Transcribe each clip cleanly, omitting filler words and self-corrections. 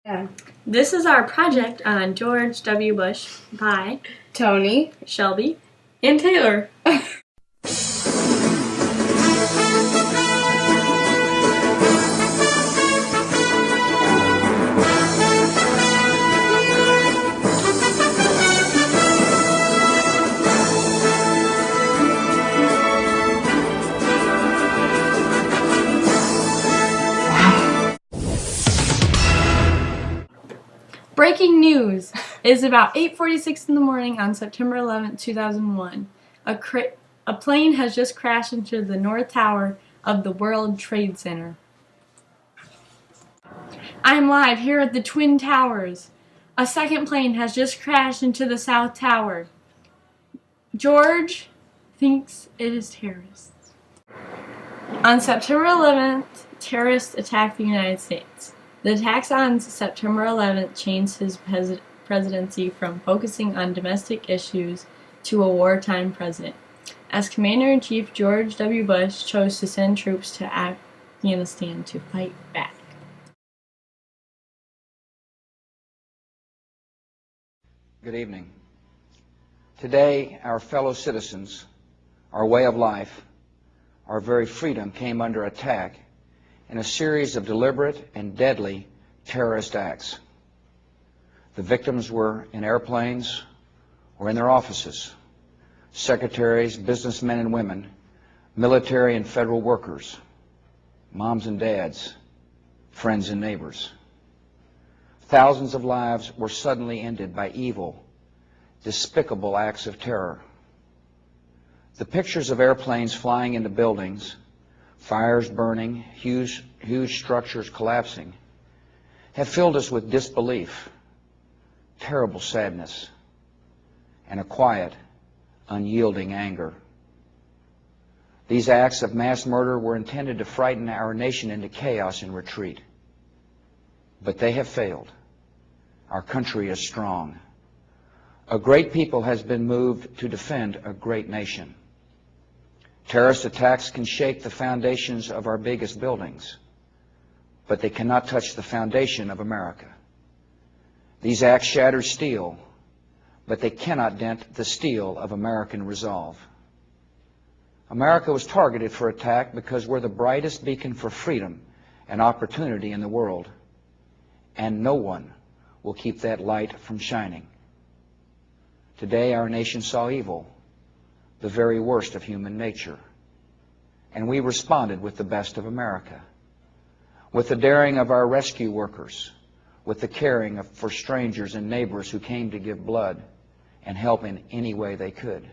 Yeah. This is our project on George W. Bush by Toni, Shelby, and Taylor. Breaking news! It is about 8:46 in the morning on September 11, 2001. A plane has just crashed into the North Tower of the World Trade Center. I am live here at the Twin Towers. A second plane has just crashed into the South Tower. George thinks it is terrorists. On September 11th, terrorists attacked the United States. The attacks on September 11th changed his presidency from focusing on domestic issues to a wartime president, as Commander-in-Chief George W. Bush chose to send troops to Afghanistan to fight back. Good evening. Today, our fellow citizens, our way of life, our very freedom came under attack in a series of deliberate and deadly terrorist acts. The victims were in airplanes or in their offices, secretaries, businessmen and women, military and federal workers, moms and dads, friends and neighbors. Thousands of lives were suddenly ended by evil, despicable acts of terror. The pictures of airplanes flying into buildings, fires burning, huge structures collapsing, have filled us with disbelief, terrible sadness, and a quiet, unyielding anger. These acts of mass murder were intended to frighten our nation into chaos and retreat. But they have failed. Our country is strong. A great people has been moved to defend a great nation. Terrorist attacks can shake the foundations of our biggest buildings, but they cannot touch the foundation of America. These acts shatter steel, but they cannot dent the steel of American resolve. America was targeted for attack because we're the brightest beacon for freedom and opportunity in the world, and no one will keep that light from shining. Today, our nation saw evil, the very worst of human nature. And we responded with the best of America, with the daring of our rescue workers, with the caring for strangers and neighbors who came to give blood and help in any way they could.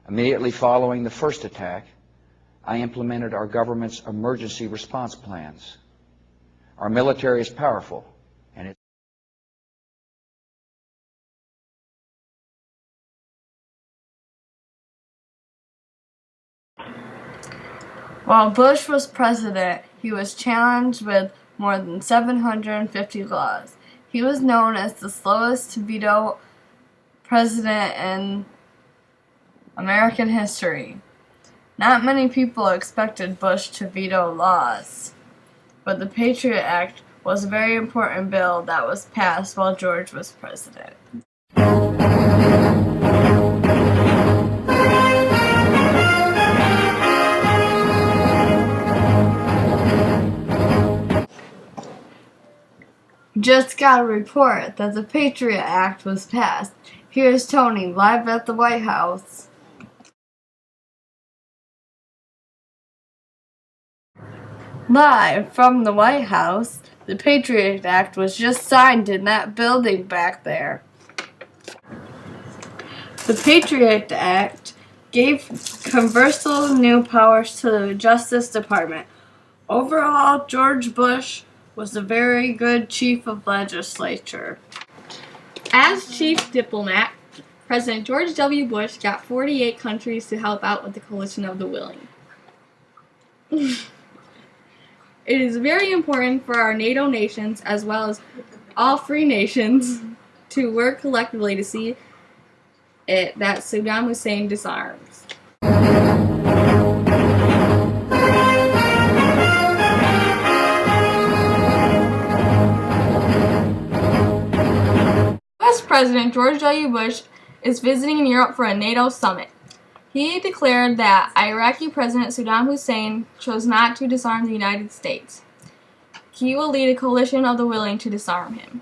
Immediately following the first attack, I implemented our government's emergency response plans. Our military is powerful, and it's While Bush was president, he was challenged with more than 750 laws. He was known as the slowest to veto president in American history. Not many people expected Bush to veto laws, but the Patriot Act was a very important bill that was passed while George was president. Just got a report that the Patriot Act was passed. Here's Toni live at the White House. Live from the White House, the Patriot Act was just signed in that building back there. The Patriot Act gave controversial new powers to the Justice Department. Overall, George Bush was a very good chief of legislature. As chief diplomat, President George W. Bush got 48 countries to help out with the Coalition of the Willing. It is very important for our NATO nations, as well as all free nations, to work collectively to see that Saddam Hussein disarms. President George W. Bush is visiting Europe for a NATO summit. He declared that Iraqi President Saddam Hussein chose not to disarm the United States. He will lead a coalition of the willing to disarm him.